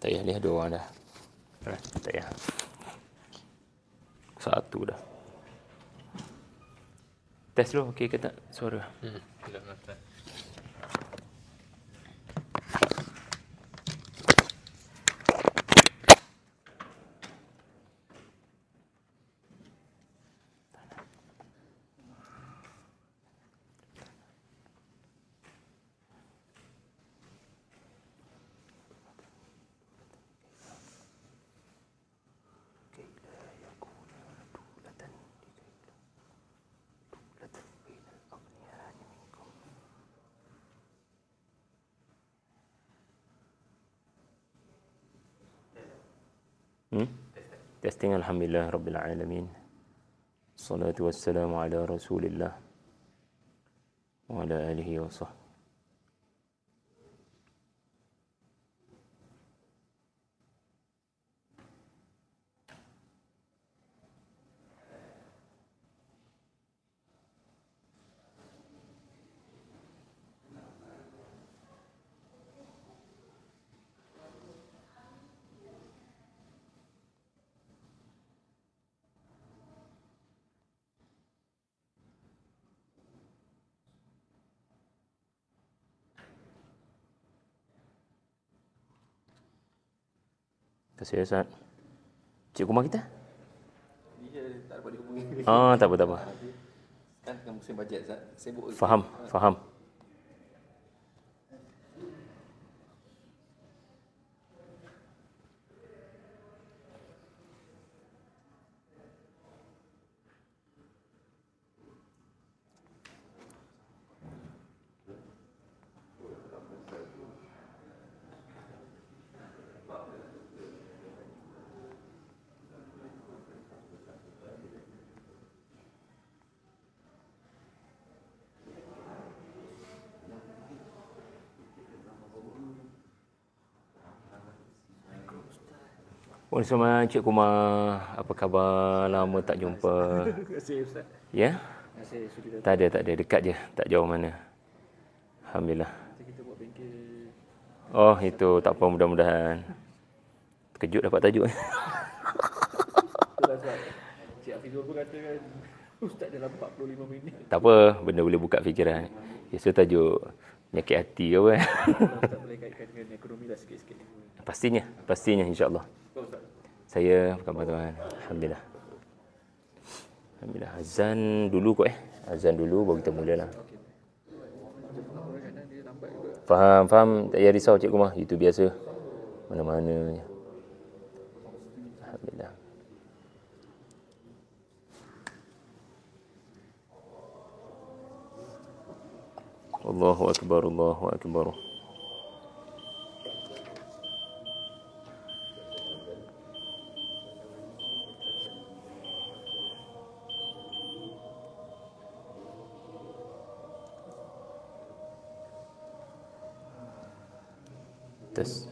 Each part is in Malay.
Tak payah lihat 2 orang dah. Tak payah. 1 dah. Test dulu, okey ke tak suara? Alhamdulillah. Testing, alhamdulillah rabbil alamin. Salatu wassalamu ala Rasulillah wa ala alihi wa sahbihi. Terima kasih Ustaz. Cikgu rumah kita? Dia tak dapat dihubungi. Tak apa. Kan tengah musim bajet, Ustaz. Sibuk. Faham. Sama Cik Kumar, apa khabar? Lama tak jumpa. Terima kasih, Ustaz. Ya? Terima kasih sudah datang. Tak ada, dekat je, tak jauh mana. Alhamdulillah. Nanti kita buat bengkel. Oh, itu tak apa, mudah-mudahan. Terkejut dapat tajuk. Itulah sebab Cik Hafizul pun katakan Ustaz dalam 45 minit. Tak apa, benda boleh buka fikiran. Biasa tajuk penyakit hati ke apa. Ustaz boleh kaitkan dengan ekonomi lah sikit-sikit. Pastinya insya-Allah. Ustaz. Saya apa khabar tuan? Alhamdulillah. Azan dulu kot Azan dulu baru kita mulalah. Faham. Tak payah risau Cikgu Mah. Itu biasa. Mana-mana je. Alhamdulillah. Allahu akbar. Tes.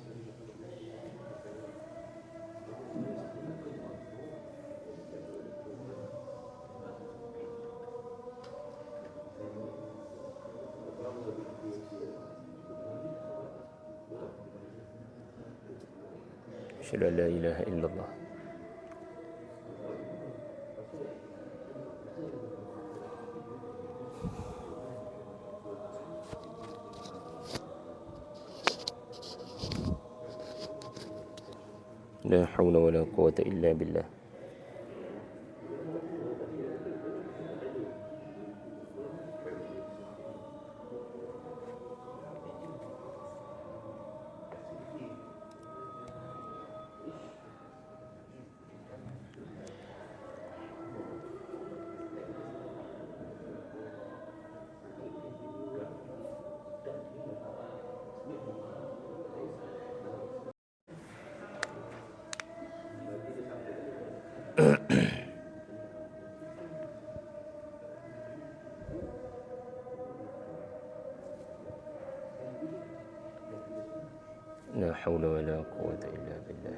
Asyhadu an la ilaha illallah. La haula wala quwwata illa billah. La haula wala quwwata illa billah.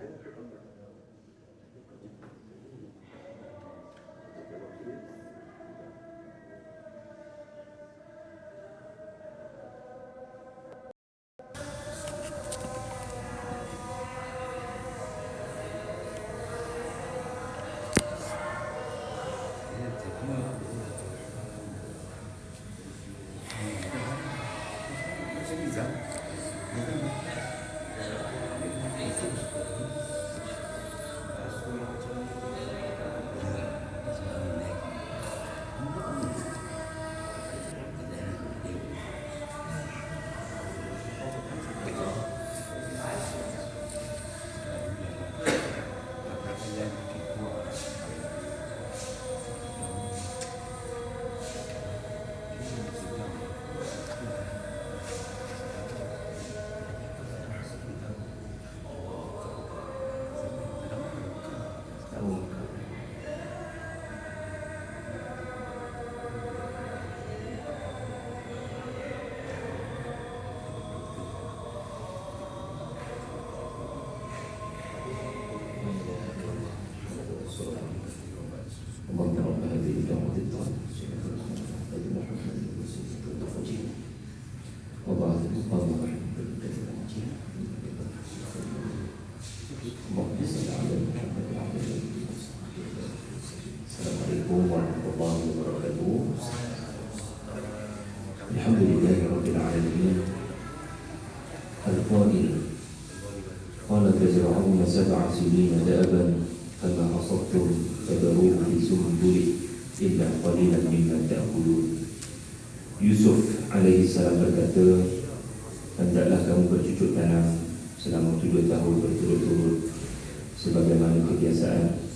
Assalamualaikum warahmatullahi wabarakatuh. Alhamdulillahi rabbil alamin. Al-Qail qala tazra'una sab'a sinina da'aban fama hasabtum fadharuhu fi sunbuli illa qalilan mimma ta'kulun. Yusuf alaihi salam berkata, hendaklah kamu bercucuk tanam selama 7 tahun berturut-turut sebagaimana kebiasaan.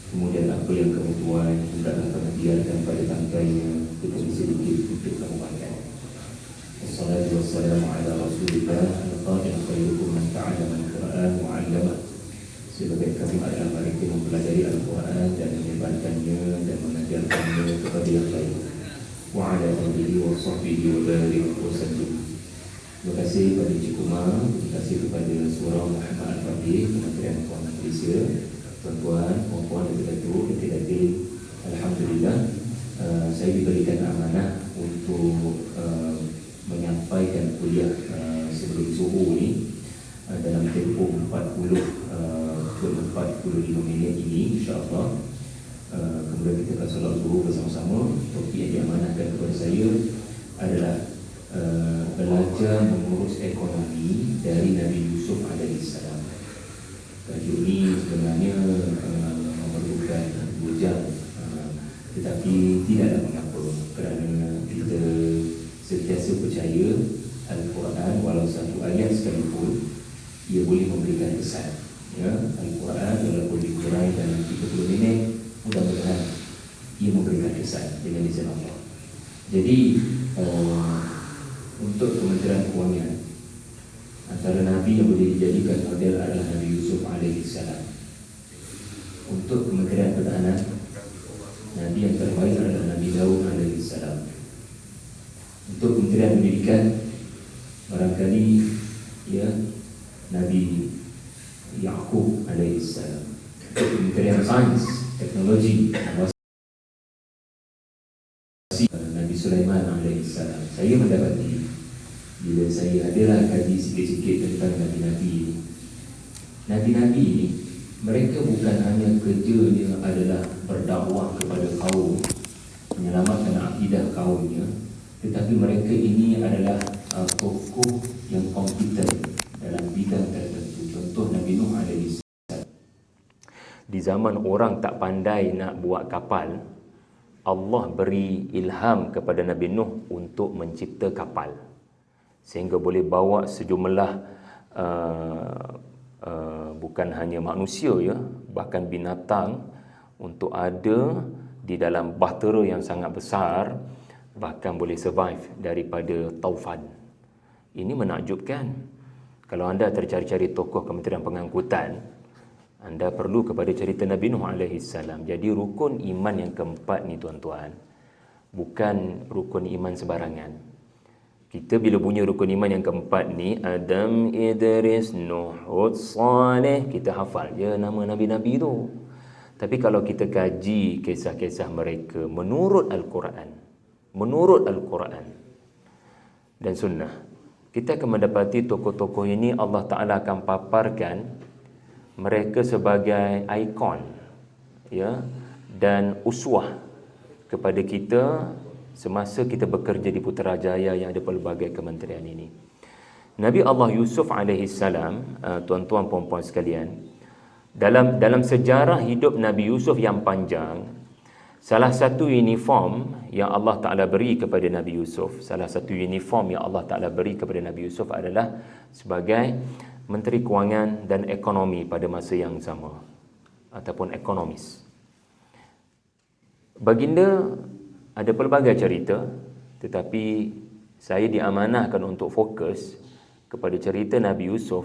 Kemudian apa yang kamu tuai hendaklah kamu biarkan pada tangkainya tetapi sedikit untuk kamu makan. Wassalatu wassalamu ala rasulillah al-qa'il khairukum man ta'allama al-Qur'an wa 'allama. Sebagai kamu adalah mereka yang mempelajari Al-Quran dan menyebarkannya dan mengajarkannya kepada yang lain. Wa 'ala alihi wa sahbihi wa barik wa sallim. Terima kasih kepada Encik Umar, terima kasih kepada Surah Muhammad Al-Fadhil, Kementerian Keuangan Malaysia, tuan-tuan, puan-puan dan datuk, adik-adik. Alhamdulillah, saya diberikan amanah untuk menyampaikan kuliah sebelum subuh ni dalam tempoh 45 minit ini, insya-Allah. Kemudian kita akan solat zuhur bersama-sama. Topik yang diamanahkan kepada saya adalah belajar mengurus ekonomi dari Nabi Yusuf alaihissalam. Tajuk ini sebenarnya memerlukan 2 jam, tetapi tidak ada mengapa kerana kita sentiasa percaya Al-Quran walau satu ayat sekalipun ia boleh memberikan kesan. Ya, Al-Quran walaupun dikurai dalam 30 minit, mudah-mudahan ia memberikan kesan dengan izin Allah. Jadi untuk Kementerian Keuangan, antara Nabi yang boleh dijadikan model adalah Nabi Yusuf alaihissalam. Untuk Kementerian Pertahanan, Nabi yang terbaik adalah Nabi Daud alaihissalam. Untuk Kementerian Pendidikan, barangkali ya Nabi Yaqub alaihissalam. Untuk Kementerian Sains, Teknologi, Nabi Sulaiman alaihissalam. Saya mendapati bila saya adalah kaji sikit-sikit tentang Nabi-Nabi ini, Nabi-Nabi ini mereka bukan hanya kerjanya adalah berdakwah kepada kaum, menyelamatkan akidah kaumnya, tetapi mereka ini adalah tokoh yang kompeten dalam bidang tertentu. Contoh Nabi Nuh alaihissalam. Di zaman orang tak pandai nak buat kapal, Allah beri ilham kepada Nabi Nuh untuk mencipta kapal sehingga boleh bawa sejumlah bukan hanya manusia ya, bahkan binatang untuk ada di dalam bahtera yang sangat besar, bahkan boleh survive daripada taufan. Ini menakjubkan. Kalau anda tercari-cari tokoh Kementerian Pengangkutan, anda perlu kepada cerita Nabi Nuh alaihissalam. Jadi rukun iman yang keempat ni tuan-tuan, bukan rukun iman sebarangan. Kita bila punya rukun iman yang keempat ni, Adam, Idris, Nuh, Hud, Saleh, kita hafal je nama Nabi-Nabi tu. Tapi kalau kita kaji kisah-kisah mereka menurut Al-Quran dan Sunnah, kita akan mendapati tokoh-tokoh ini Allah Ta'ala akan paparkan mereka sebagai ikon ya, dan uswah kepada kita semasa kita bekerja di Putrajaya yang ada pelbagai kementerian ini. Nabi Allah Yusuf alaihissalam, tuan-tuan puan-puan sekalian, dalam sejarah hidup Nabi Yusuf yang panjang, salah satu uniform yang Allah Ta'ala beri kepada Nabi Yusuf, adalah sebagai Menteri Kewangan dan Ekonomi pada masa yang sama, ataupun ekonomis. Baginda ada pelbagai cerita, tetapi saya diamanahkan untuk fokus kepada cerita Nabi Yusuf,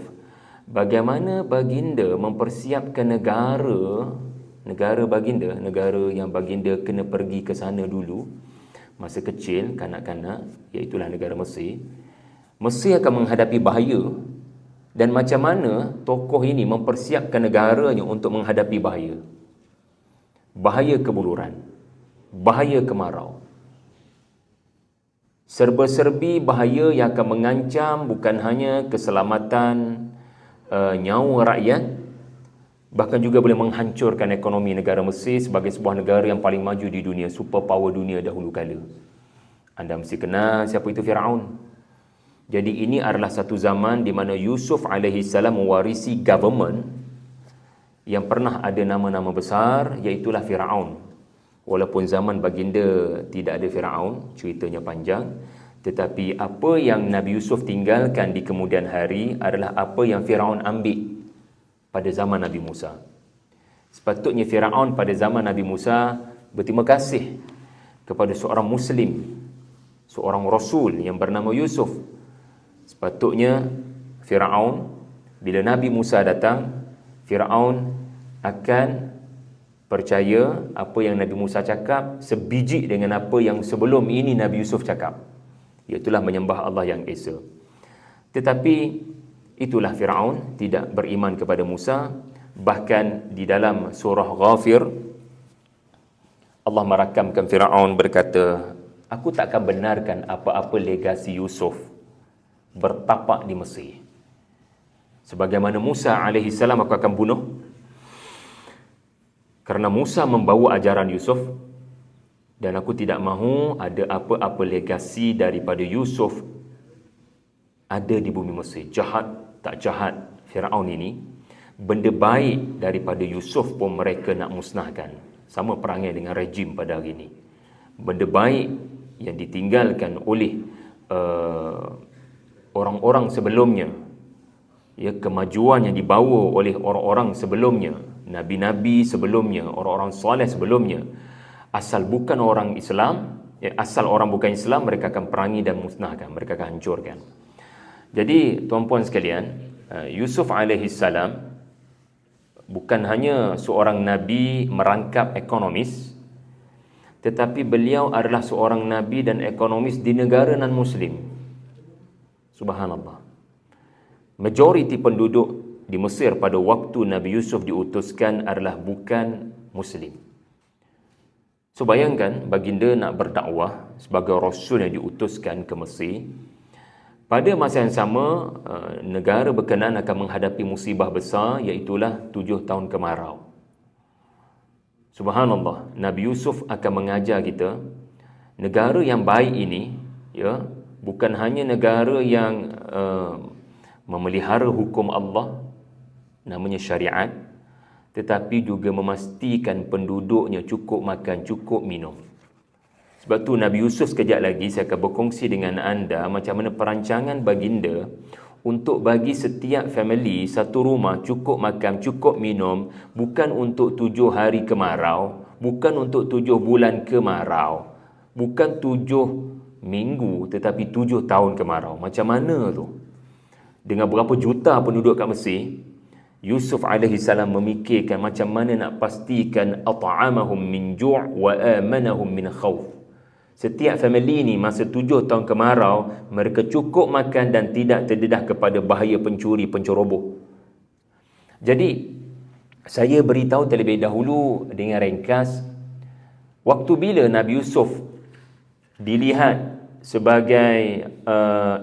bagaimana baginda mempersiapkan negara baginda, negara yang baginda kena pergi ke sana dulu masa kecil, kanak-kanak, iaitulah negara Mesir. Mesir akan menghadapi bahaya, dan macam mana tokoh ini mempersiapkan negaranya untuk menghadapi bahaya. Bahaya kebuluran, bahaya kemarau, serba-serbi bahaya yang akan mengancam bukan hanya keselamatan nyawa rakyat, bahkan juga boleh menghancurkan ekonomi negara Mesir sebagai sebuah negara yang paling maju di dunia, superpower dunia dahulu kala. Anda mesti kenal siapa itu Firaun. Jadi ini adalah satu zaman di mana Yusuf alaihissalam mewarisi government yang pernah ada nama-nama besar, iaitulah Firaun. Walaupun zaman baginda tidak ada Firaun, ceritanya panjang, tetapi apa yang Nabi Yusuf tinggalkan di kemudian hari adalah apa yang Firaun ambil pada zaman Nabi Musa. Sepatutnya Firaun pada zaman Nabi Musa berterima kasih kepada seorang Muslim, seorang Rasul yang bernama Yusuf. Sepatutnya Firaun, bila Nabi Musa datang, Firaun akan percaya apa yang Nabi Musa cakap sebiji dengan apa yang sebelum ini Nabi Yusuf cakap, iaitulah menyembah Allah yang Esa. Tetapi itulah Firaun tidak beriman kepada Musa. Bahkan di dalam surah Ghafir, Allah merakamkan Firaun berkata, aku tak akan benarkan apa-apa legasi Yusuf bertapak di Mesir. Sebagaimana Musa alaihissalam aku akan bunuh, kerana Musa membawa ajaran Yusuf, dan aku tidak mahu ada apa-apa legasi daripada Yusuf ada di bumi Mesir. Jahat tak jahat Firaun ini, benda baik daripada Yusuf pun mereka nak musnahkan. Sama perangai dengan rejim pada hari ini. Benda baik yang ditinggalkan oleh orang-orang sebelumnya, ya, kemajuan yang dibawa oleh orang-orang sebelumnya, nabi-nabi sebelumnya, orang-orang soleh sebelumnya, asal bukan orang Islam, asal orang bukan Islam, mereka akan perangi dan musnahkan, mereka akan hancurkan. Jadi tuan-puan sekalian, Yusuf alaihissalam bukan hanya seorang nabi merangkap ekonomis, tetapi beliau adalah seorang nabi dan ekonomis di negara non-Muslim. Subhanallah. Majoriti penduduk di Mesir pada waktu Nabi Yusuf diutuskan adalah bukan Muslim. So bayangkan baginda nak berdakwah sebagai Rasul yang diutuskan ke Mesir. Pada masa yang sama, negara berkenaan akan menghadapi musibah besar, iaitulah 7 tahun kemarau. Subhanallah, Nabi Yusuf akan mengajar kita, negara yang baik ini, ya, bukan hanya negara yang memelihara hukum Allah, namanya syariat, tetapi juga memastikan penduduknya cukup makan, cukup minum. Sebab tu Nabi Yusuf sekejap lagi saya akan berkongsi dengan anda macam mana perancangan baginda untuk bagi setiap family satu rumah cukup makan, cukup minum, bukan untuk 7 hari kemarau, bukan untuk 7 bulan kemarau, bukan 7 minggu, tetapi 7 tahun kemarau. Macam mana tu? Dengan berapa juta penduduk kat Mesir, Yusuf alaihissalam memikirkan macam mana nak pastikan at'amahum min ju' wa amanahum min khawf. Setiap family ni masa 7 tahun kemarau, mereka cukup makan dan tidak terdedah kepada bahaya pencuri, penceroboh. Jadi, saya beritahu terlebih dahulu dengan ringkas, waktu bila Nabi Yusuf dilihat sebagai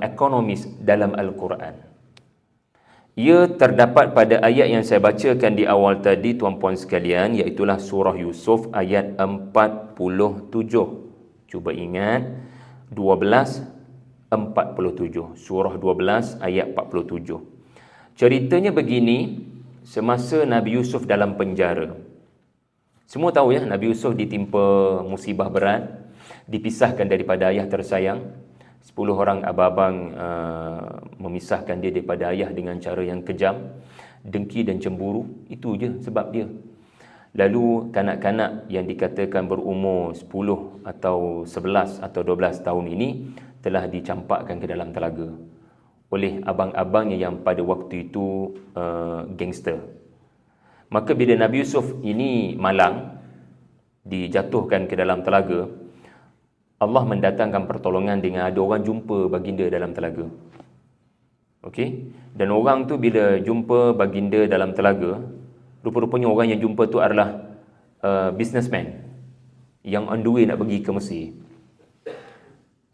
ekonomis dalam Al-Quran, Ia terdapat pada ayat yang saya bacakan di awal tadi, tuan-puan sekalian, iaitulah surah Yusuf ayat 47. Cuba ingat, 12:47. Surah 12 ayat 47. Ceritanya begini, semasa Nabi Yusuf dalam penjara. Semua tahu ya, Nabi Yusuf ditimpa musibah berat, dipisahkan daripada ayah tersayang. 10 orang abang-abang memisahkan dia daripada ayah dengan cara yang kejam, dengki dan cemburu. Itu je sebab dia. Lalu kanak-kanak yang dikatakan berumur 10 atau 11 atau 12 tahun ini telah dicampakkan ke dalam telaga oleh abang-abangnya yang pada waktu itu gangster. Maka bila Nabi Yusuf ini malang, dijatuhkan ke dalam telaga, Allah mendatangkan pertolongan dengan ada orang jumpa baginda dalam telaga. Okey? Dan orang tu bila jumpa baginda dalam telaga, rupa-rupanya orang yang jumpa tu adalah businessman yang on the way nak pergi ke Mesir.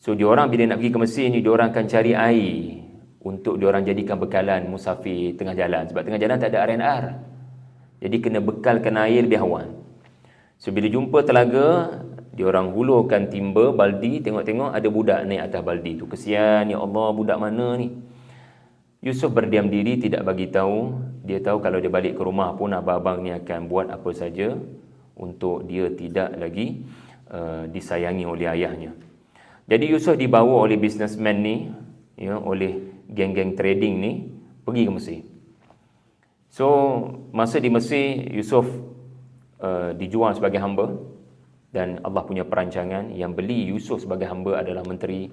So diorang bila nak pergi ke Mesir ni, diorang akan cari air untuk diorang jadikan bekalan musafir tengah jalan. Sebab tengah jalan tak ada R&R. Jadi kena bekalkan air lebih awal. So bila jumpa telaga, diorang hulurkan timba, baldi, tengok-tengok ada budak naik atas baldi tu. Kesian, ya Allah, budak mana ni? Yusuf berdiam diri, tidak bagi tahu. Dia tahu kalau dia balik ke rumah pun abang-abang ni akan buat apa saja untuk dia tidak lagi disayangi oleh ayahnya. Jadi Yusuf dibawa oleh businessman ni, ya, oleh geng-geng trading ni, pergi ke Mesir. So masa di Mesir, Yusuf dijual sebagai hamba. Dan Allah punya perancangan yang beli Yusuf sebagai hamba adalah menteri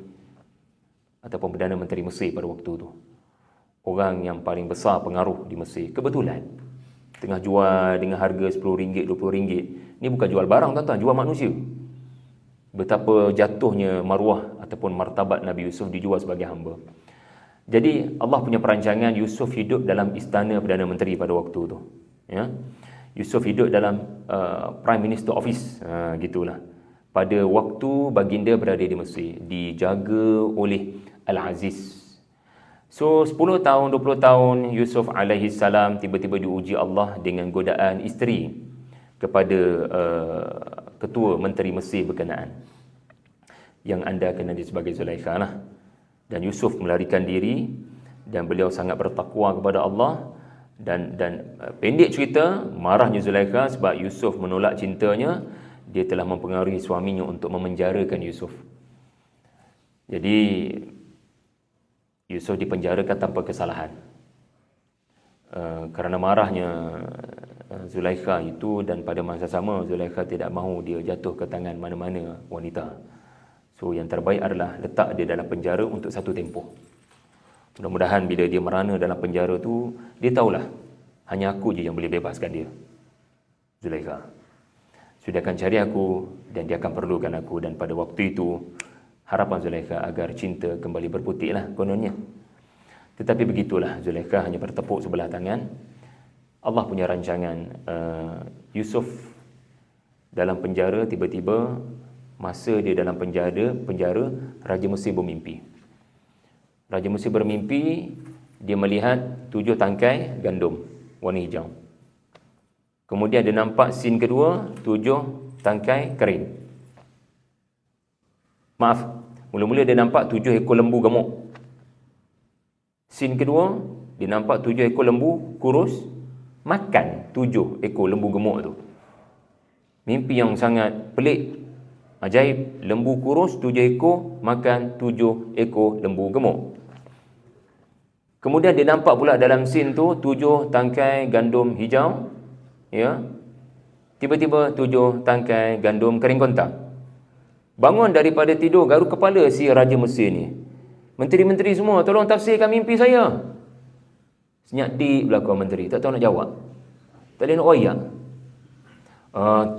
ataupun Perdana Menteri Mesir pada waktu tu. Orang yang paling besar pengaruh di Mesir. Kebetulan tengah jual dengan harga RM10, RM20. Ni bukan jual barang, tuan-tuan, jual manusia. Betapa jatuhnya maruah ataupun martabat Nabi Yusuf dijual sebagai hamba. Jadi Allah punya perancangan, Yusuf hidup dalam istana Perdana Menteri pada waktu tu. Ya. Yusuf hidup dalam Prime Minister Office, gitulah. Pada waktu baginda berada di Mesir, dijaga oleh Al-Aziz. So 10 tahun, 20 tahun Yusuf alaihi salam tiba-tiba diuji Allah dengan godaan isteri kepada ketua Menteri Mesir berkenaan, yang anda kenali sebagai Zulaikha lah. Dan Yusuf melarikan diri dan beliau sangat bertakwa kepada Allah. Dan pendek cerita, marahnya Zulaikha sebab Yusuf menolak cintanya. Dia telah mempengaruhi suaminya untuk memenjarakan Yusuf. Jadi Yusuf dipenjarakan tanpa kesalahan kerana marahnya Zulaikha itu. Dan pada masa sama Zulaikha tidak mahu dia jatuh ke tangan mana-mana wanita. So yang terbaik adalah letak dia dalam penjara untuk satu tempoh. Mudah-mudahan bila dia merana dalam penjara tu, dia tahulah hanya aku je yang boleh bebaskan dia, Zulaikha. So dia akan cari aku dan dia akan perlukan aku. Dan pada waktu itu harapan Zulaikha agar cinta kembali berputik lah kononnya. Tetapi begitulah, Zulaikha hanya bertepuk sebelah tangan. Allah punya rancangan. Yusuf dalam penjara, tiba-tiba masa dia dalam penjara Raja Mesir bermimpi. Raja Mesir bermimpi, dia melihat 7 tangkai gandum warna hijau. Kemudian dia nampak scene kedua, 7 tangkai kering. Maaf, mula-mula dia nampak 7 ekor lembu gemuk. Scene kedua, dia nampak 7 ekor lembu kurus makan 7 ekor lembu gemuk tu. Mimpi yang sangat pelik, ajaib. Lembu kurus 7 ekor makan 7 ekor lembu gemuk. Kemudian dia nampak pula dalam scene tu 7 tangkai gandum hijau, ya. Tiba-tiba 7 tangkai gandum kering kontang. Bangun daripada tidur, garuk kepala si Raja Mesir ni. Menteri-menteri semua, tolong tafsirkan mimpi saya. Senyap dik belakang menteri, tak tahu nak jawab. Tak boleh nak royak.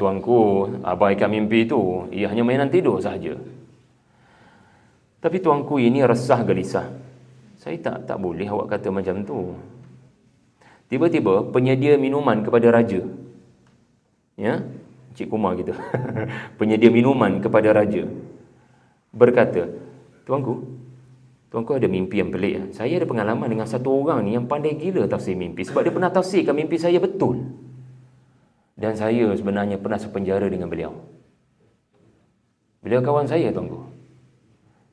Tuanku, abaikan mimpi tu. Ia hanya mainan tidur sahaja. Tapi tuanku ini resah gelisah. Saya tak boleh awak kata macam tu. Tiba-tiba penyedia minuman kepada raja, ya, Cik Kumar gitu. Penyedia minuman kepada raja berkata, tuanku, Tuanku ada mimpi yang pelik. Saya ada pengalaman dengan satu orang ni yang pandai gila tafsir mimpi. Sebab dia pernah tafsirkan mimpi saya betul. Dan saya sebenarnya pernah sepenjara dengan beliau. Beliau kawan saya, tuanku.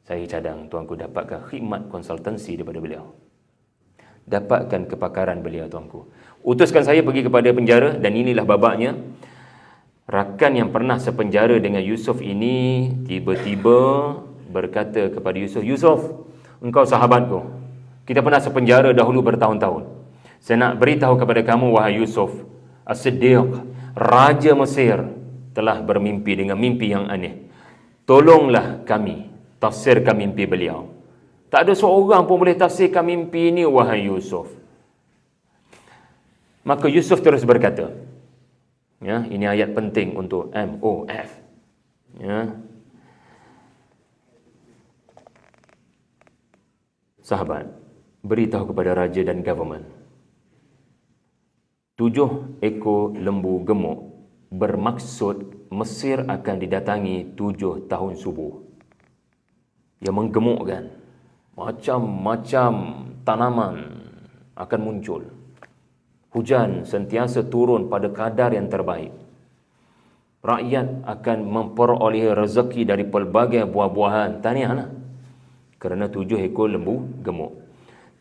Saya cadang tuanku dapatkan khidmat konsultansi daripada beliau. Dapatkan kepakaran beliau, tuanku. Utuskan saya pergi kepada penjara dan inilah babaknya. Rakan yang pernah sepenjara dengan Yusuf ini tiba-tiba berkata kepada Yusuf, Yusuf, engkau sahabatku. Kita pernah sepenjara dahulu bertahun-tahun. Saya nak beritahu kepada kamu, wahai Yusuf, As-Siddiq, Raja Mesir telah bermimpi dengan mimpi yang aneh. Tolonglah kami tafsirkan mimpi beliau. Tak ada seorang pun boleh tafsirkan mimpi ini, wahai Yusuf. Maka Yusuf terus berkata, ya, ini ayat penting untuk MOF. Ya. Sahabat, beritahu kepada raja dan government. 7 ekor lembu gemuk bermaksud Mesir akan didatangi 7 tahun subuh. Yang menggemukkan. Macam-macam tanaman akan muncul. Hujan sentiasa turun pada kadar yang terbaik. Rakyat akan memperoleh rezeki dari pelbagai buah-buahan. Tahniahlah. Kerana 7 ekor lembu gemuk.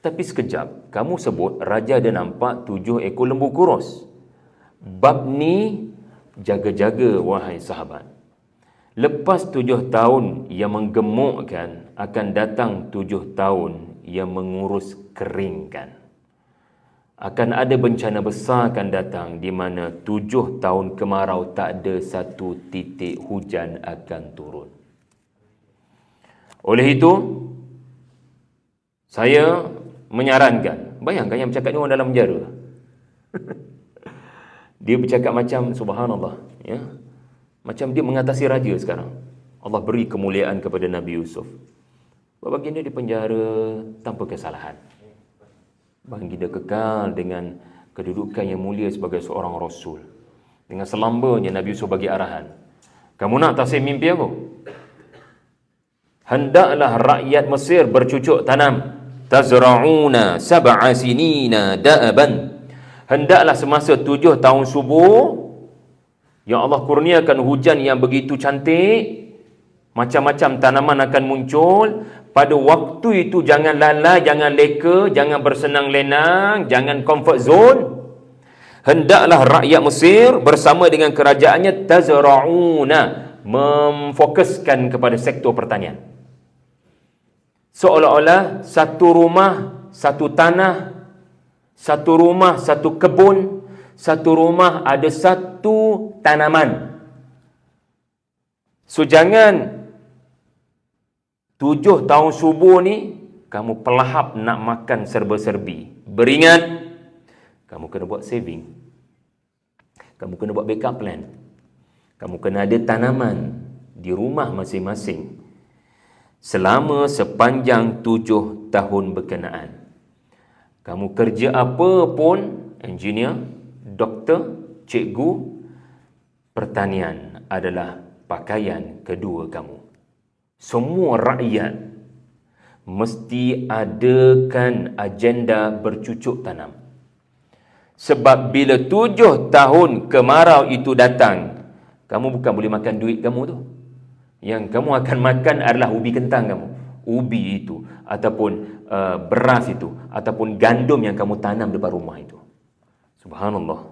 Tapi sekejap, kamu sebut raja ada nampak 7 ekor lembu kurus. Bab ni jaga-jaga, wahai sahabat. Lepas 7 tahun yang menggemukkan, akan datang 7 tahun yang mengurus keringkan. Akan ada bencana besar akan datang di mana 7 tahun kemarau tak ada satu titik hujan akan turun. Oleh itu, saya menyarankan, bayangkan yang bercakap ni orang dalam penjara. Dia bercakap macam subhanallah, ya. Macam dia mengatasi raja sekarang. Allah beri kemuliaan kepada Nabi Yusuf. Baginda di penjara tanpa kesalahan. Baginda kekal dengan kedudukan yang mulia sebagai seorang rasul. Dengan selambanya Nabi Yusuf bagi arahan. Kamu nak tafsir mimpi aku? Hendaklah rakyat Mesir bercucuk tanam. Tazra'una sab'a sinina da'aban. Hendaklah semasa 7 tahun subuh, ya Allah kurniakan hujan yang begitu cantik, macam-macam tanaman akan muncul. Pada waktu itu jangan lalai, jangan leka, jangan bersenang lenang, jangan comfort zone. Hendaklah rakyat Mesir bersama dengan kerajaannya tazra'una, memfokuskan kepada sektor pertanian. Seolah-olah satu rumah, satu tanah, satu rumah, satu kebun, satu rumah ada satu tanaman. So jangan 7 tahun subuh ni kamu pelahap nak makan serba-serbi. Beringat, kamu kena buat saving. Kamu kena buat backup plan. Kamu kena ada tanaman di rumah masing-masing selama sepanjang 7 tahun berkenaan. Kamu kerja apa pun, engineer, doktor, cikgu, pertanian adalah pakaian kedua kamu. Semua rakyat mesti adakan agenda bercucuk tanam. Sebab bila 7 tahun kemarau itu datang, kamu bukan boleh makan duit kamu tu. Yang kamu akan makan adalah ubi kentang kamu. Ubi itu, ataupun beras itu, ataupun gandum yang kamu tanam depan rumah itu. Subhanallah.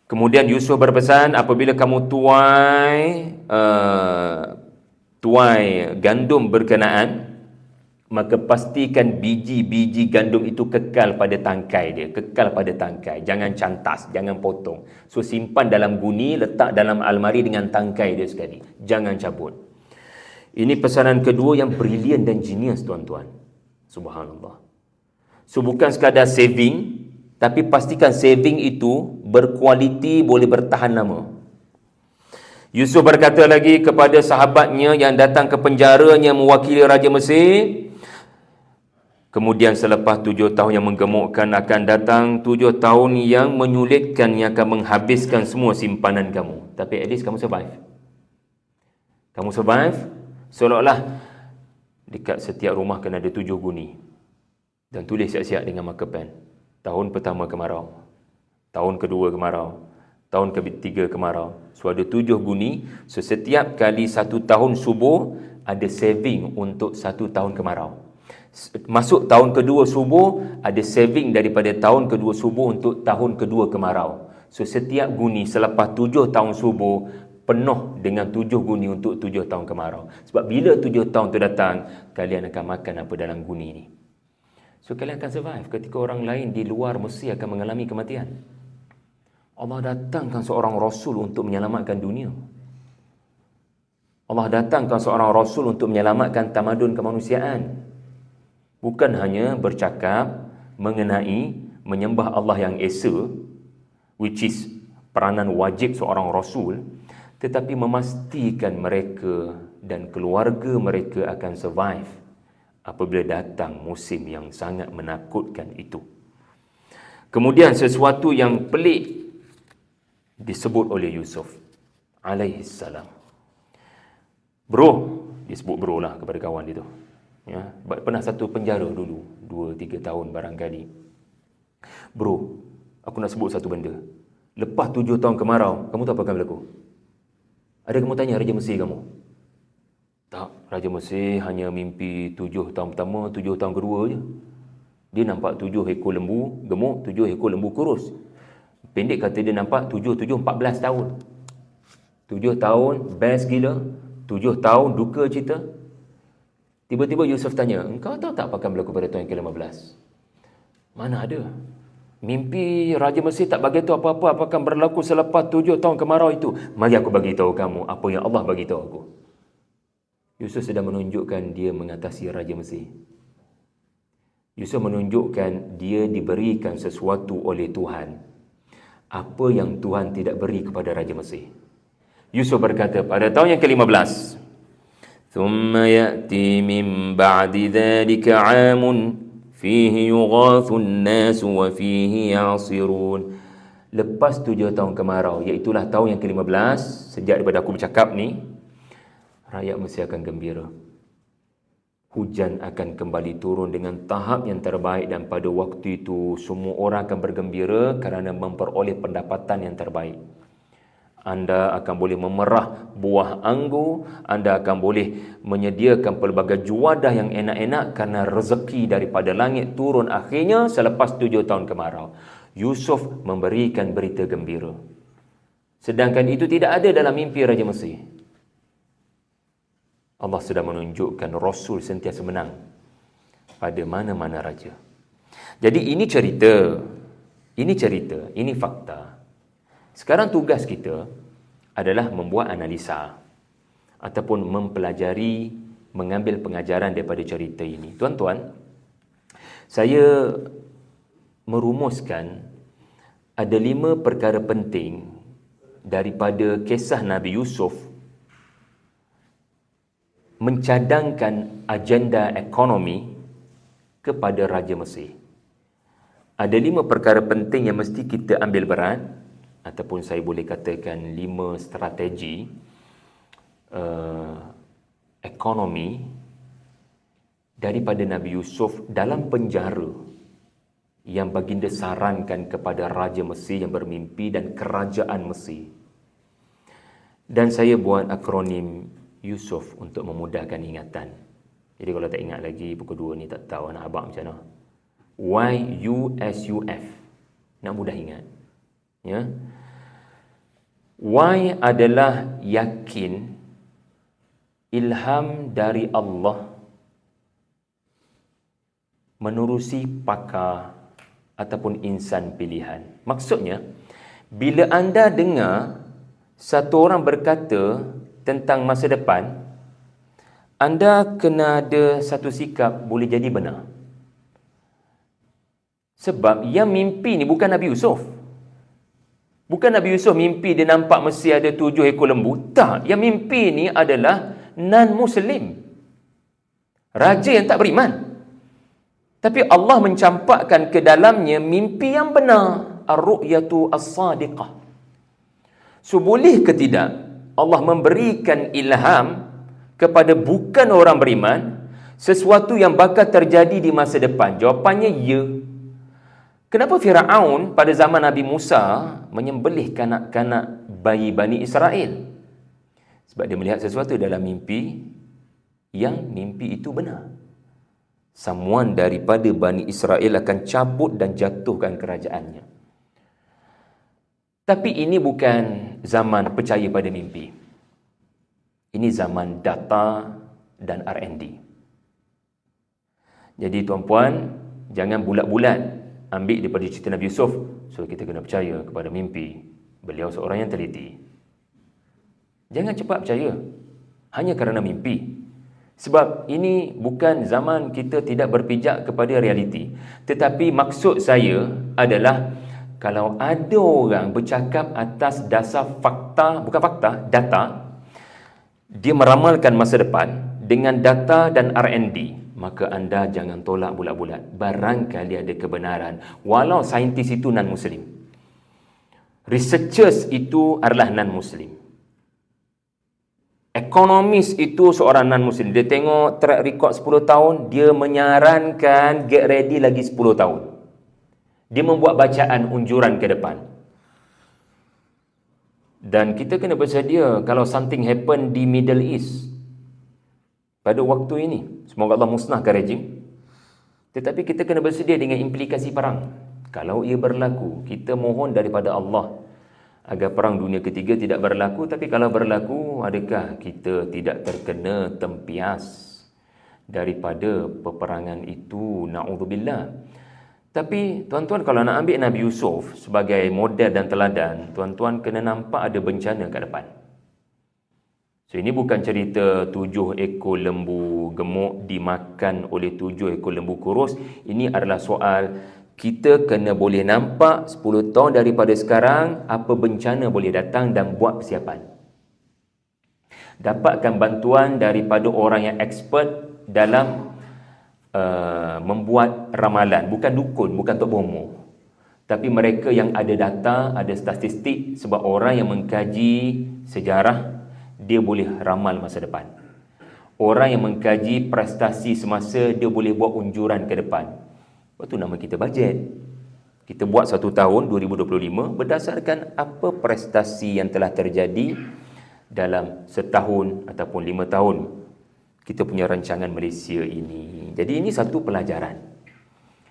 Kemudian Yusuf berpesan, apabila kamu tuai gandum berkenaan, maka pastikan biji-biji gandum itu kekal pada tangkai dia. Kekal pada tangkai. Jangan cantas, jangan potong. So simpan dalam guni, letak dalam almari dengan tangkai dia sekali. Jangan cabut. Ini pesanan kedua yang brilian dan genius, tuan-tuan. Subhanallah. So bukan sekadar saving, tapi pastikan saving itu berkualiti, boleh bertahan lama. Yusuf berkata lagi kepada sahabatnya yang datang ke penjaranya mewakili Raja Mesir, kemudian selepas 7 tahun yang menggemukkan akan datang 7 tahun yang menyulitkan, yang akan menghabiskan semua simpanan kamu. Tapi at least kamu survive. Kamu survive, seolah-olah dekat setiap rumah kena ada 7 guni. Dan tulis siap-siap dengan marker pen. Tahun pertama kemarau, tahun kedua kemarau, tahun ketiga kemarau. So ada 7 guni. So setiap kali 1 tahun subuh, ada saving untuk 1 tahun kemarau. Masuk tahun kedua subuh, ada saving daripada tahun kedua subuh untuk tahun kedua kemarau. So setiap guni selepas 7 tahun subuh penuh dengan 7 guni untuk 7 tahun kemarau. Sebab bila 7 tahun tu datang, kalian akan makan apa dalam guni ni. So kalian akan survive ketika orang lain di luar mesti akan mengalami kematian. Allah datangkan seorang Rasul untuk menyelamatkan dunia. Allah datangkan seorang Rasul untuk menyelamatkan tamadun kemanusiaan. Bukan hanya bercakap mengenai menyembah Allah yang esa, which is peranan wajib seorang Rasul, tetapi memastikan mereka dan keluarga mereka akan survive apabila datang musim yang sangat menakutkan itu. Kemudian sesuatu yang pelik disebut oleh Yusuf alaihissalam. Bro, dia sebut bro lah kepada kawan dia tu. Ya, pernah satu penjara dulu 2-3 tahun barangkali. Bro, aku nak sebut satu benda. Lepas 7 tahun kemarau, kamu tahu apa akan berlaku? Ada kamu tanya Raja Mesir kamu? Tak, Raja Mesir hanya mimpi 7 tahun pertama, 7 tahun kedua je. Dia nampak 7 ekor lembu gemuk, 7 ekor lembu kurus. Pendek kata dia nampak 7-7 14 tahun. 7 tahun best gila, 7 tahun duka cita. Tiba-tiba Yusuf tanya, engkau tahu tak apa akan berlaku pada tahun ke-15? Mana ada? Mimpi Raja Mesir tak bagi tahu apa-apa apa akan berlaku selepas 7 tahun kemarau itu. Mari aku bagi tahu kamu apa yang Allah bagi tahu aku. Yusuf sedang menunjukkan dia mengatasi Raja Mesir. Yusuf menunjukkan dia diberikan sesuatu oleh Tuhan. Apa yang Tuhan tidak beri kepada Raja Mesir. Yusuf berkata pada tahun yang ke-15, ثُمَّ يَأْتِي مِنْ بَعْدِ ذَلِكَ عَامٌ فِيهِ يُغَاثُ النَّاسُ وَفِيهِ يَعْصِرُونَ. Lepas 7 tahun kemarau, iaitulah tahun yang ke-15, sejak daripada aku bercakap ni, rakyat Mesir akan gembira. Hujan akan kembali turun dengan tahap yang terbaik, dan pada waktu itu semua orang akan bergembira kerana memperoleh pendapatan yang terbaik. Anda akan boleh memerah buah anggur, anda akan boleh menyediakan pelbagai juadah yang enak-enak kerana rezeki daripada langit turun akhirnya selepas 7 tahun kemarau. Yusuf memberikan berita gembira. Sedangkan itu tidak ada dalam mimpi Raja Mesir. Allah sudah menunjukkan Rasul sentiasa menang pada mana-mana raja. Jadi ini cerita, ini fakta. Sekarang tugas kita adalah membuat analisa ataupun mempelajari, mengambil pengajaran daripada cerita ini. Tuan-tuan, saya merumuskan ada 5 perkara penting daripada kisah Nabi Yusuf mencadangkan agenda ekonomi kepada Raja Mesir. Ada 5 perkara penting yang mesti kita ambil berat, ataupun saya boleh katakan 5 strategi ekonomi daripada Nabi Yusuf dalam penjara yang baginda sarankan kepada Raja Mesir yang bermimpi dan kerajaan Mesir. Dan saya buat akronim Yusuf untuk memudahkan ingatan. Jadi kalau tak ingat lagi pukul 2 ni tak tahu anak abang macam mana. YUSUF. Nak mudah ingat. Ya. Y adalah yakin, ilham dari Allah, menerusi pakar ataupun insan pilihan. Maksudnya, bila anda dengar satu orang berkata tentang masa depan, anda kena ada satu sikap boleh jadi benar. Sebab yang mimpi ni bukan Nabi Yusuf. Bukan Nabi Yusuf mimpi dia nampak Mesir ada 7 ekor lembu. Tak, yang mimpi ni adalah non-Muslim, raja yang tak beriman. Tapi Allah mencampakkan ke dalamnya mimpi yang benar, ar-ru'yatu as-sadiqah. So boleh ke tidak Allah memberikan ilham kepada bukan orang beriman sesuatu yang bakal terjadi di masa depan? Jawapannya ya. Kenapa Firaun pada zaman Nabi Musa menyembelih kanak-kanak bayi Bani Israel? Sebab dia melihat sesuatu dalam mimpi yang mimpi itu benar. Someone daripada Bani Israel akan cabut dan jatuhkan kerajaannya. Tapi ini bukan zaman percaya pada mimpi. Ini zaman data dan R&D. Jadi tuan-puan, jangan bulat-bulat ambil daripada cerita Nabi Yusuf. So kita kena percaya kepada mimpi. Beliau seorang yang teliti. Jangan cepat percaya hanya kerana mimpi. Sebab ini bukan zaman kita tidak berpijak kepada realiti. Tetapi maksud saya adalah kalau ada orang bercakap atas dasar fakta, bukan fakta, data, dia meramalkan masa depan dengan data dan R&D, maka anda jangan tolak bulat-bulat. Barangkali ada kebenaran, walau saintis itu non-Muslim. Researchers itu adalah non-Muslim. Ekonomis itu seorang non-Muslim. Dia tengok track record 10 tahun, dia menyarankan get ready lagi 10 tahun. Dia membuat bacaan unjuran ke depan. Dan kita kena bersedia kalau something happen di Middle East pada waktu ini. Semoga Allah musnahkan rejim. Tetapi kita kena bersedia dengan implikasi perang. Kalau ia berlaku, kita mohon daripada Allah agar perang dunia ketiga tidak berlaku. Tapi kalau berlaku, adakah kita tidak terkena tempias daripada peperangan itu? Na'udzubillah. Tapi tuan-tuan, kalau nak ambil Nabi Yusuf sebagai model dan teladan, tuan-tuan kena nampak ada bencana kat depan. So ini bukan cerita 7 ekor lembu gemuk dimakan oleh 7 ekor lembu kurus. Ini adalah soal kita kena boleh nampak 10 tahun daripada sekarang apa bencana boleh datang dan buat persiapan. Dapatkan bantuan daripada orang yang expert dalam membuat ramalan. Bukan dukun, bukan Tok Bomo. Tapi mereka yang ada data, ada statistik. Sebab orang yang mengkaji sejarah, dia boleh ramal masa depan. Orang yang mengkaji prestasi semasa, dia boleh buat unjuran ke depan. Lepas tu nama kita bajet. Kita buat 1 tahun 2025 berdasarkan apa prestasi yang telah terjadi dalam setahun ataupun 5 tahun kita punya rancangan Malaysia ini. Jadi ini satu pelajaran.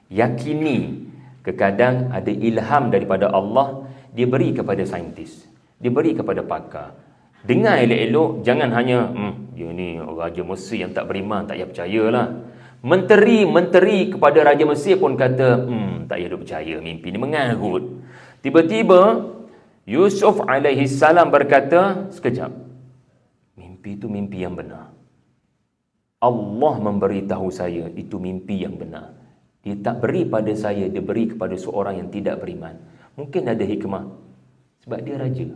Yakini, kadang ada ilham daripada Allah, dia beri kepada saintis, dia beri kepada pakar. Dengar elok-elok, jangan hanya dia ni Raja Mesir yang tak beriman, tak payah percayalah. Menteri kepada Raja Mesir pun kata, tak payah percaya, mimpi ni mengarut. Tiba-tiba Yusuf alaihi salam berkata, sekejap, mimpi itu mimpi yang benar. Allah memberitahu saya itu mimpi yang benar. Dia tak beri pada saya, dia beri kepada seorang yang tidak beriman. Mungkin ada hikmah. Sebab dia raja.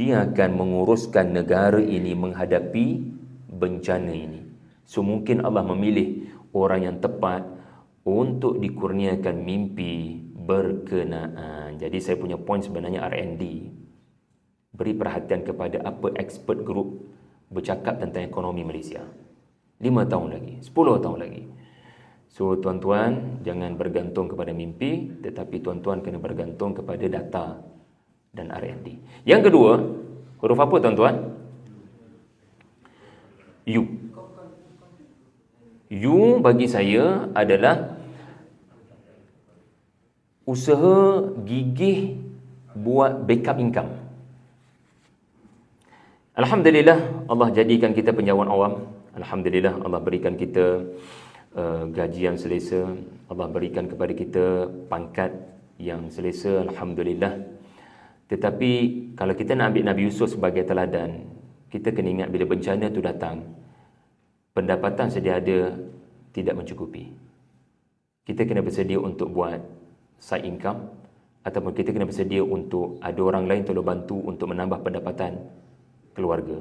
Dia akan menguruskan negara ini menghadapi bencana ini. So mungkin Allah memilih orang yang tepat untuk dikurniakan mimpi berkenaan. Jadi saya punya point sebenarnya R&D. Beri perhatian kepada apa expert group bercakap tentang ekonomi Malaysia. 5 tahun lagi, 10 tahun lagi. So tuan-tuan, jangan bergantung kepada mimpi, tetapi tuan-tuan kena bergantung kepada data dan R&D. Yang kedua, huruf apa tuan-tuan? U. U bagi saya adalah usaha gigih buat backup income. Alhamdulillah, Allah jadikan kita penjawat awam. Alhamdulillah, Allah berikan kita gaji yang selesa. Allah berikan kepada kita pangkat yang selesa. Alhamdulillah. Tetapi kalau kita nak ambil Nabi Yusuf sebagai teladan, kita kena ingat bila bencana tu datang, pendapatan sedia ada tidak mencukupi. Kita kena bersedia untuk buat side income, ataupun kita kena bersedia untuk ada orang lain tolong bantu untuk menambah pendapatan keluarga.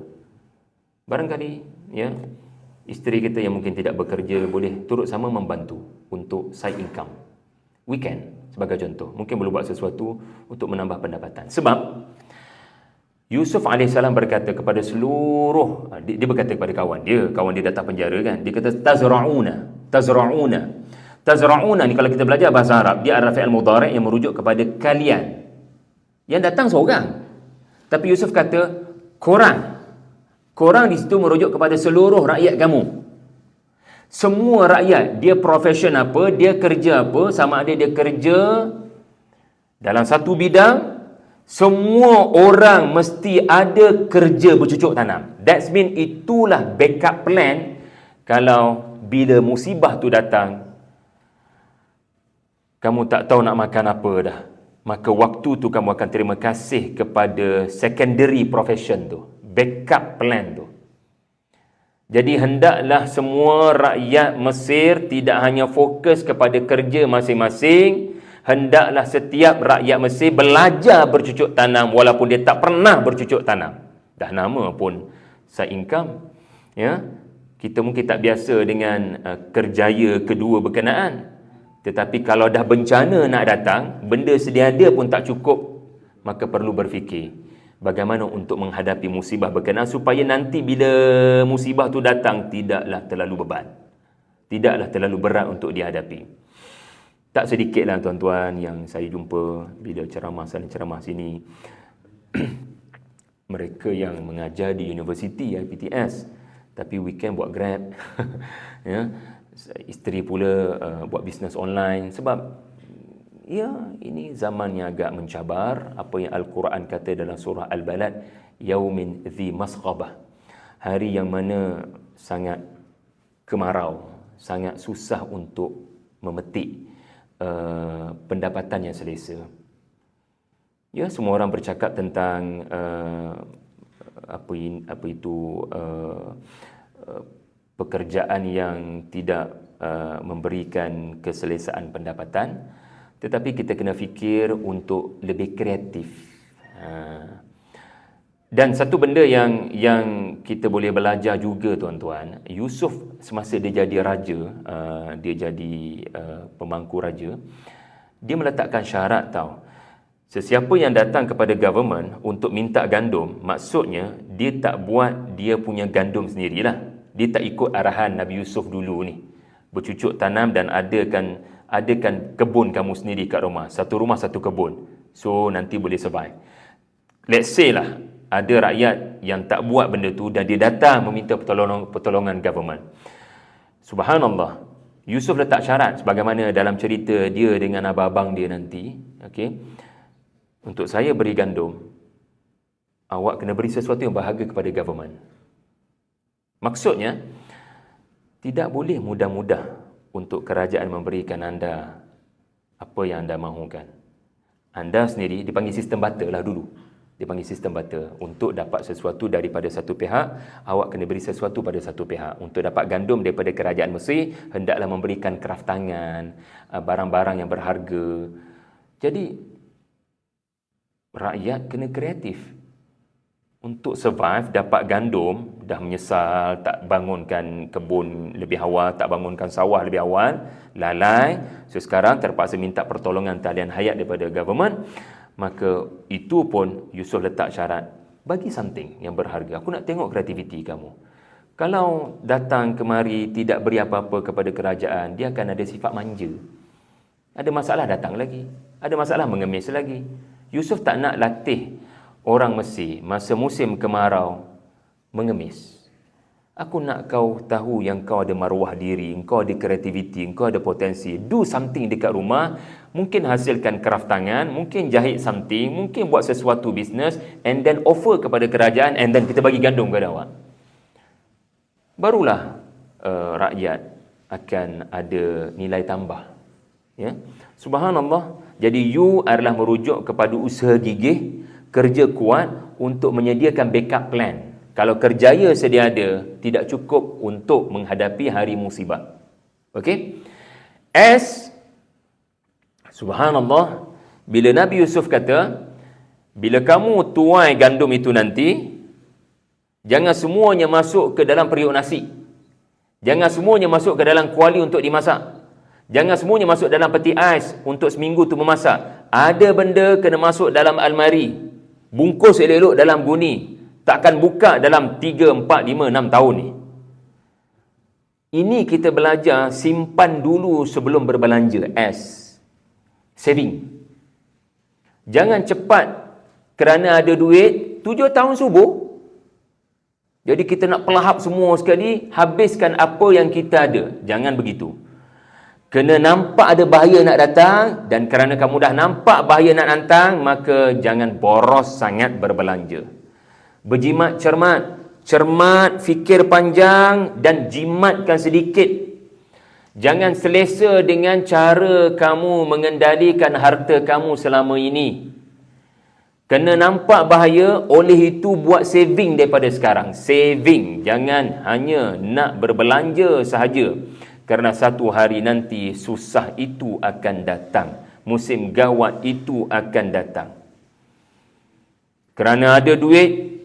Barangkali ya, isteri kita yang mungkin tidak bekerja boleh turut sama membantu untuk side income. Weekend sebagai contoh, mungkin boleh buat sesuatu untuk menambah pendapatan. Sebab Yusuf AS berkata kepada seluruh, dia berkata kepada kawan dia datang penjara kan, dia kata tazra'una ni kalau kita belajar bahasa Arab, dia adalah fi'il mudhari' yang merujuk kepada kalian. Yang datang seorang. Tapi Yusuf kata korang di situ merujuk kepada seluruh rakyat kamu. Semua rakyat, dia profession apa, dia kerja apa, sama ada dia kerja dalam satu bidang, semua orang mesti ada kerja bercucuk tanam. That's mean itulah backup plan kalau bila musibah tu datang, kamu tak tahu nak makan apa dah. Maka waktu tu kamu akan terima kasih kepada secondary profession tu, backup plan tu. Jadi hendaklah semua rakyat Mesir tidak hanya fokus kepada kerja masing-masing, hendaklah setiap rakyat Mesir belajar bercucuk tanam walaupun dia tak pernah bercucuk tanam. Dah nama pun side income, ya. Kita mungkin tak biasa dengan kerjaya kedua berkenaan. Tetapi kalau dah bencana nak datang, benda sedia ada pun tak cukup, maka perlu berfikir bagaimana untuk menghadapi musibah berkenaan supaya nanti bila musibah tu datang tidaklah terlalu beban, tidaklah terlalu berat untuk dihadapi. Tak sedikitlah tuan-tuan yang saya jumpa bila ceramah sana ceramah sini mereka yang mengajar di universiti IPTS tapi weekend buat Grab ya, isteri pula buat bisnes online sebab ya ini zaman yang agak mencabar. Apa yang Al-Quran kata dalam surah Al-Balad, yaumin dhi masqabah, hari yang mana sangat kemarau, sangat susah untuk memetik pendapatan yang selesa. Ya, semua orang bercakap tentang apa itu pekerjaan yang tidak memberikan keselesaan pendapatan, tetapi kita kena fikir untuk lebih kreatif. Dan satu benda yang kita boleh belajar juga tuan-tuan, Yusuf semasa dia jadi raja, dia jadi pemangku raja, dia meletakkan syarat tau. Sesiapa yang datang kepada government untuk minta gandum, maksudnya dia tak buat dia punya gandum sendirilah. Dia tak ikut arahan Nabi Yusuf dulu ni, bercucuk tanam dan adakan kebun kamu sendiri kat rumah. Satu rumah satu kebun, so nanti boleh survive. Let's say lah ada rakyat yang tak buat benda tu dan dia datang meminta pertolongan government. Subhanallah, Yusuf letak syarat sebagaimana dalam cerita dia dengan abang-abang dia nanti. Okay, untuk saya beri gandum, awak kena beri sesuatu yang berharga kepada government. Maksudnya, tidak boleh mudah-mudah untuk kerajaan memberikan anda apa yang anda mahukan. Anda sendiri dipanggil sistem barter lah dulu. Dipanggil sistem barter. Untuk dapat sesuatu daripada satu pihak, awak kena beri sesuatu pada satu pihak. Untuk dapat gandum daripada kerajaan Mesir, hendaklah memberikan kraft tangan, barang-barang yang berharga. Jadi, rakyat kena kreatif. Untuk survive, dapat gandum, dah menyesal, tak bangunkan kebun lebih awal, tak bangunkan sawah lebih awal, lalai. So sekarang terpaksa minta pertolongan talian hayat daripada government. Maka itu pun Yusuf letak syarat, bagi something yang berharga. Aku nak tengok kreativiti kamu. Kalau datang kemari tidak beri apa-apa kepada kerajaan, dia akan ada sifat manja. Ada masalah datang lagi, ada masalah mengemis lagi. Yusuf tak nak latih orang Mesir masa musim kemarau mengemis. Aku nak kau tahu yang kau ada maruah diri, kau ada kreativiti, kau ada potensi. Do something dekat rumah, mungkin hasilkan kraft tangan, mungkin jahit something, mungkin buat sesuatu bisnes, and then offer kepada kerajaan, and then kita bagi gandum kepada awak. Barulah rakyat akan ada nilai tambah. Ya, subhanallah. Jadi you adalah merujuk kepada usaha gigih, kerja kuat untuk menyediakan backup plan. Kalau kerjaya sedia ada, tidak cukup untuk menghadapi hari musibah. Okey? Subhanallah, bila Nabi Yusuf kata, bila kamu tuai gandum itu nanti, jangan semuanya masuk ke dalam periuk nasi. Jangan semuanya masuk ke dalam kuali untuk dimasak. Jangan semuanya masuk dalam peti ais untuk seminggu tu memasak. Ada benda kena masuk dalam almari. Bungkus elok-elok dalam guni. Takkan buka dalam 3, 4, 5, 6 tahun ni. Ini kita belajar simpan dulu sebelum berbelanja. Saving. Jangan cepat kerana ada duit 7 tahun subuh. Jadi kita nak pelahap semua sekali, habiskan apa yang kita ada. Jangan begitu. Kena nampak ada bahaya nak datang, dan kerana kamu dah nampak bahaya nak datang, maka jangan boros sangat berbelanja. Berjimat cermat. Cermat, fikir panjang dan jimatkan sedikit. Jangan selesa dengan cara kamu mengendalikan harta kamu selama ini. Kena nampak bahaya, oleh itu buat saving daripada sekarang. Saving, jangan hanya nak berbelanja sahaja. Kerana satu hari nanti susah itu akan datang. Musim gawat itu akan datang. Kerana ada duit,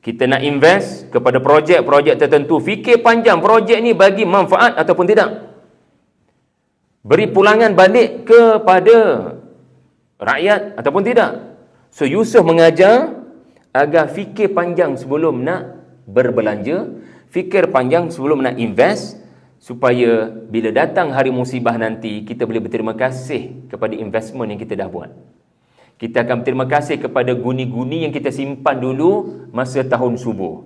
kita nak invest kepada projek-projek tertentu. Fikir panjang, projek ni bagi manfaat ataupun tidak. Beri pulangan balik kepada rakyat ataupun tidak. So Yusuf mengajar agar fikir panjang sebelum nak berbelanja, fikir panjang sebelum nak invest, supaya bila datang hari musibah nanti, kita boleh berterima kasih kepada investment yang kita dah buat. Kita akan berterima kasih kepada guni-guni yang kita simpan dulu masa tahun subuh.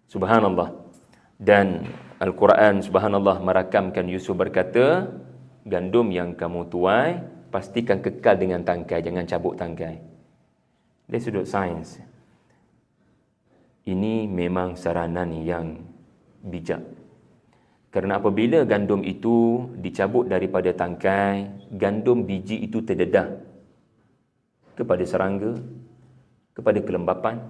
Subhanallah. Dan Al-Quran subhanallah merakamkan Yusuf berkata, gandum yang kamu tuai pastikan kekal dengan tangkai, jangan cabut tangkai. Dari sudut sains, ini memang saranan yang bijak. Kerana apabila gandum itu dicabut daripada tangkai, gandum biji itu terdedah kepada serangga, kepada kelembapan,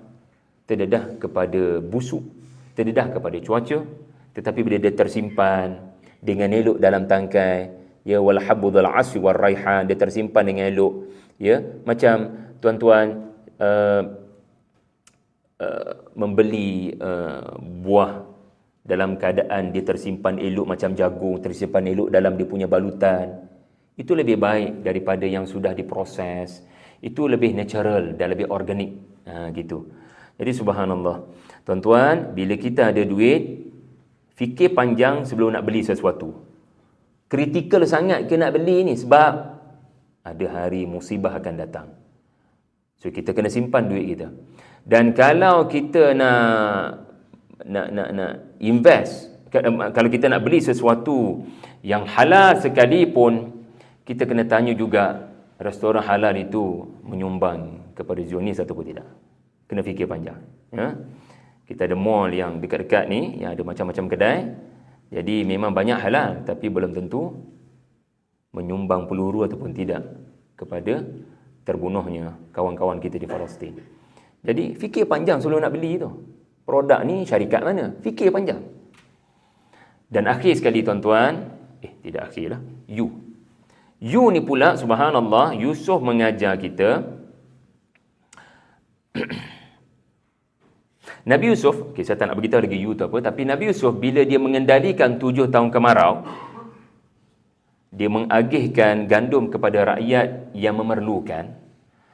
terdedah kepada busuk, terdedah kepada cuaca. Tetapi bila dia tersimpan dengan elok dalam tangkai, ya, wal habbudul asfi war raihan, dia tersimpan dengan elok, ya, macam tuan-tuan membeli buah dalam keadaan dia tersimpan elok, macam jagung tersimpan elok dalam dia punya balutan, itu lebih baik daripada yang sudah diproses. Itu lebih natural dan lebih organik. Gitu. Jadi subhanallah. Tuan-tuan, bila kita ada duit, fikir panjang sebelum nak beli sesuatu. Kritikal sangat ke nak beli ni, sebab ada hari musibah akan datang. So kita kena simpan duit kita. Dan kalau kita nak invest, kalau kita nak beli sesuatu yang halal sekalipun, kita kena tanya juga, restoran halal itu menyumbang kepada Zionis ataupun tidak. Kena fikir panjang. Ya? Kita ada mall yang dekat-dekat ni, yang ada macam-macam kedai. Jadi memang banyak halal, tapi belum tentu menyumbang peluru ataupun tidak kepada terbunuhnya kawan-kawan kita di Palestin. Jadi fikir panjang sebelum nak beli tu. Produk ni syarikat mana? Fikir panjang. Dan akhir sekali tuan-tuan, tidak akhir lah, You ni pula subhanallah, Yusuf mengajar kita. Nabi Yusuf, saya tak nak beritahu lagi you tu apa, tapi Nabi Yusuf bila dia mengendalikan 7 tahun kemarau, dia mengagihkan gandum kepada rakyat yang memerlukan.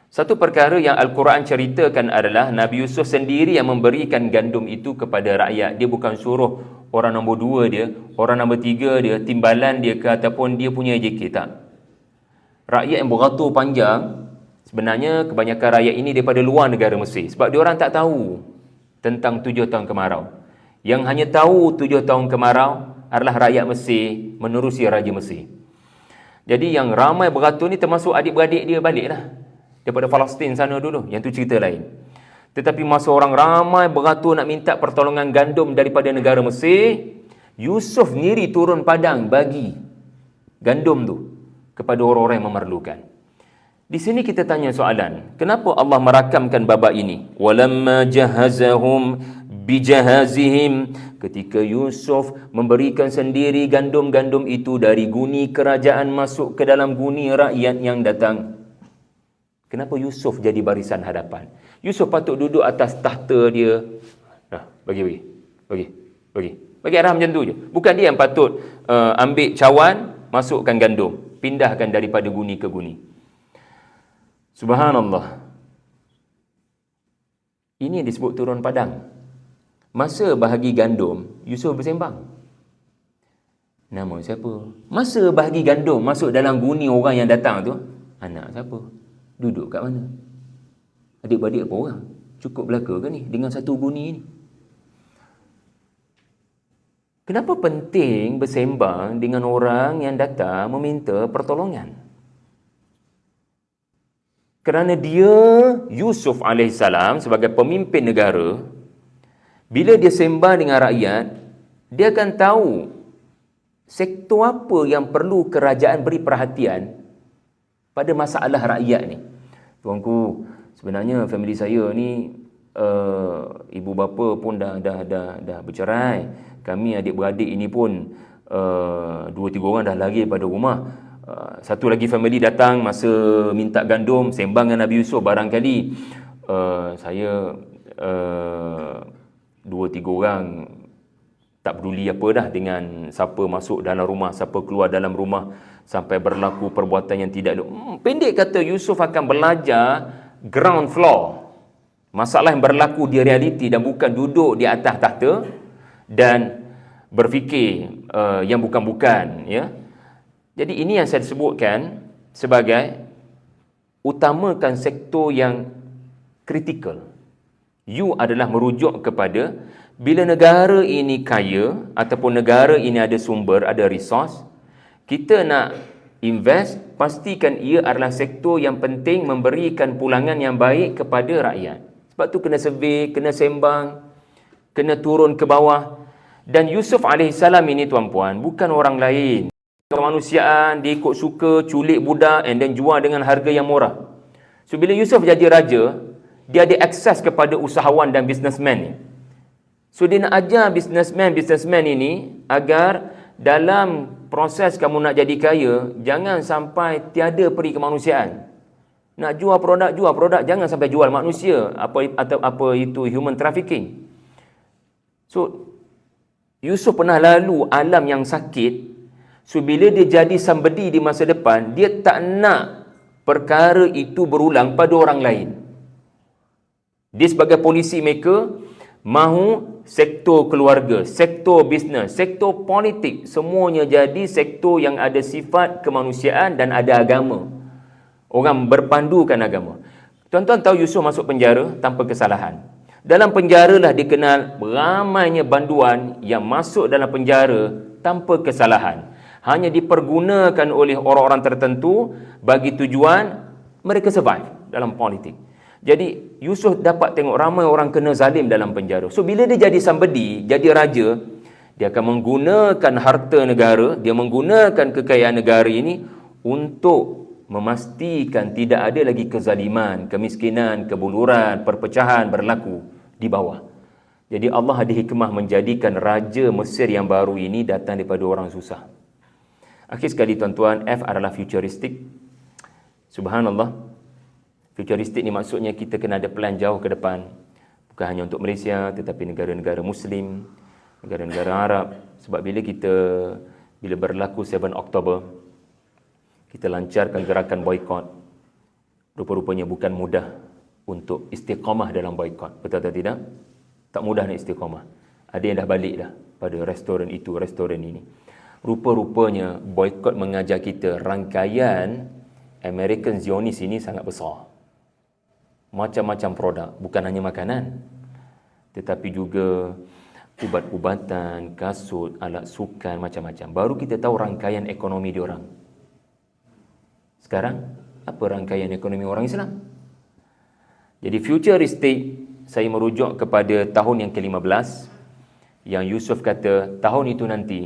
Satu perkara yang Al-Quran ceritakan adalah Nabi Yusuf sendiri yang memberikan gandum itu kepada rakyat. Dia bukan suruh orang nombor 2 dia, orang nombor 3 dia, timbalan dia ke, ataupun dia punya JK, tak. Rakyat yang beratur panjang, sebenarnya kebanyakan rakyat ini daripada luar negara Mesir. Sebab diorang tak tahu tentang 7 tahun kemarau. Yang hanya tahu 7 tahun kemarau adalah rakyat Mesir menerusi Raja Mesir. Jadi yang ramai beratur ni termasuk adik-beradik dia baliklah daripada Palestin sana dulu. Yang tu cerita lain. Tetapi masa orang ramai beratur nak minta pertolongan gandum daripada negara Mesir, Yusuf sendiri turun padang bagi gandum tu kepada orang-orang yang memerlukan. Di sini kita tanya soalan, kenapa Allah merakamkan babak ini? Walamma jahazahum bijahazihim, ketika Yusuf memberikan sendiri gandum-gandum itu dari guni kerajaan masuk ke dalam guni rakyat yang datang. Kenapa Yusuf jadi barisan hadapan? Yusuf patut duduk atas tahta dia. Bagi arah macam tu je. Bukan dia yang patut ambil cawan, masukkan gandum, pindahkan daripada guni ke guni. Subhanallah. Ini disebut turun padang. Masa bahagi gandum, Yusuf bersembang. Nama siapa? Masa bahagi gandum masuk dalam guni orang yang datang tu, anak siapa? Duduk kat mana? Adik-beradik apa orang? Cukup belaka ke ni dengan satu guni ni? Kenapa penting bersembang dengan orang yang datang meminta pertolongan? Kerana dia, Yusuf AS sebagai pemimpin negara, bila dia sembang dengan rakyat, dia akan tahu sektor apa yang perlu kerajaan beri perhatian pada masalah rakyat ni. Tuanku, sebenarnya family saya ni ibu bapa pun dah bercerai. Kami adik-beradik ini pun 2-3 orang dah lari pada rumah. Satu lagi family datang masa minta gandum, sembang dengan Nabi Yusuf. Barangkali saya 2-3 orang tak peduli apa dah dengan siapa masuk dalam rumah, siapa keluar dalam rumah, sampai berlaku perbuatan yang tidak pendek kata, Yusuf akan belajar ground floor, masalah yang berlaku di realiti dan bukan duduk di atas tahta dan berfikir yang bukan-bukan, ya. Jadi ini yang saya sebutkan sebagai utamakan sektor yang kritikal. You adalah merujuk kepada bila negara ini kaya ataupun negara ini ada sumber, ada resource, kita nak invest, pastikan ia adalah sektor yang penting memberikan pulangan yang baik kepada rakyat. Sebab tu kena survey, kena sembang, kena turun ke bawah. Dan Yusuf AS ini tuan-puan, bukan orang lain. Kemanusiaan, dia ikut suka, culik budak and then jual dengan harga yang murah. So bila Yusuf jadi raja, dia ada akses kepada usahawan dan businessman ni. So dia nak ajar businessman ini agar dalam proses kamu nak jadi kaya, jangan sampai tiada peri kemanusiaan. Nak jual produk, jangan sampai jual manusia, apa itu human trafficking. So Yusuf pernah lalu alam yang sakit. So bila dia jadi somebody di masa depan, dia tak nak perkara itu berulang pada orang lain. Dia sebagai policy maker mahu sektor keluarga, sektor bisnes, sektor politik, semuanya jadi sektor yang ada sifat kemanusiaan dan ada agama. Orang berpandukan agama. Tuan-tuan tahu Yusuf masuk penjara tanpa kesalahan. Dalam penjara lah dikenal ramainya banduan yang masuk dalam penjara tanpa kesalahan. Hanya dipergunakan oleh orang-orang tertentu bagi tujuan mereka survive dalam politik. Jadi Yusuf dapat tengok ramai orang kena zalim dalam penjara. So bila dia jadi somebody, jadi raja, dia akan menggunakan harta negara, dia menggunakan kekayaan negara ini untuk memastikan tidak ada lagi kezaliman, kemiskinan, kebuluran, perpecahan berlaku di bawah. Jadi Allah ada hikmah menjadikan raja Mesir yang baru ini datang daripada orang susah. Akhir sekali tuan-tuan, F adalah futuristik. Subhanallah. Futuristik ni maksudnya kita kena ada plan jauh ke depan. Bukan hanya untuk Malaysia, tetapi negara-negara Muslim, negara-negara Arab. Sebab bila berlaku 7 Oktober, kita lancarkan gerakan boikot. Rupa-rupanya bukan mudah untuk istiqamah dalam boikot. Betul atau tidak? Tak mudah nak istiqamah. Ada yang dah balik dah pada restoran itu, restoran ini. Rupa-rupanya boikot mengajar kita rangkaian American Zionis ini sangat besar. Macam-macam produk, bukan hanya makanan, tetapi juga ubat-ubatan, kasut, alat sukan, macam-macam. Baru kita tahu rangkaian ekonomi diorang. Sekarang, apa rangkaian ekonomi orang Islam? Jadi futuristik, saya merujuk kepada tahun yang ke-15, yang Yusuf kata, tahun itu nanti,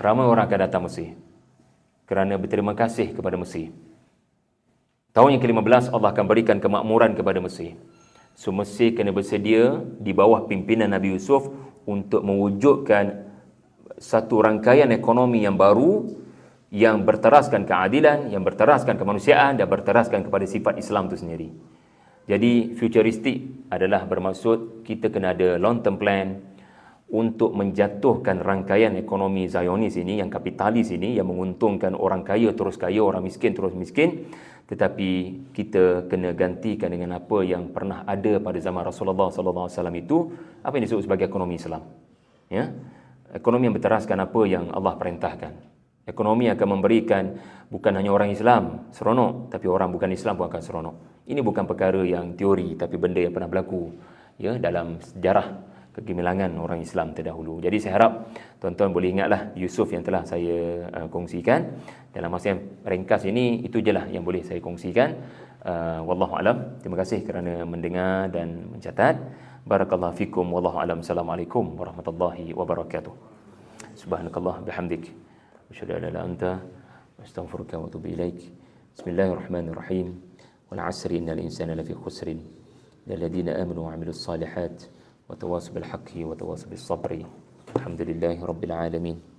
ramai orang akan datang Mesir kerana berterima kasih kepada Mesir. Tahun yang ke-15 Allah akan berikan kemakmuran kepada Mesir. So Mesir kena bersedia di bawah pimpinan Nabi Yusuf untuk mewujudkan satu rangkaian ekonomi yang baru, yang berteraskan keadilan, yang berteraskan kemanusiaan dan berteraskan kepada sifat Islam itu sendiri. Jadi futuristik adalah bermaksud kita kena ada long term plan untuk menjatuhkan rangkaian ekonomi Zionis ini, yang kapitalis ini, yang menguntungkan orang kaya terus kaya, orang miskin terus miskin. Tetapi kita kena gantikan dengan apa yang pernah ada pada zaman Rasulullah sallallahu alaihi wasallam itu, apa yang disebut sebagai ekonomi Islam. Ya. Ekonomi yang berteraskan apa yang Allah perintahkan. Ekonomi akan memberikan bukan hanya orang Islam seronok, tapi orang bukan Islam pun akan seronok. Ini bukan perkara yang teori, tapi benda yang pernah berlaku ya dalam sejarah kegemilangan orang Islam terdahulu. Jadi saya harap tuan-tuan boleh ingatlah Yusuf yang telah saya kongsikan. Dalam masa yang ringkas ini, itu je lah yang boleh saya kongsikan. Wallahu alam. Terima kasih kerana mendengar dan mencatat. Barakallahu fikum. Wallahu alam. Assalamualaikum warahmatullahi wabarakatuh. Subhanakallah bihamdik. Asyhadu an la ilaha illa anta astaghfiruka wa atubu ilaik. Bismillahirrahmanirrahim. Wal 'asri innal insana lafi khusrin. Lilladzina amanu wa 'amilus solihat وتواصوا بالحق وتواصوا بالصبر الحمد لله رب العالمين.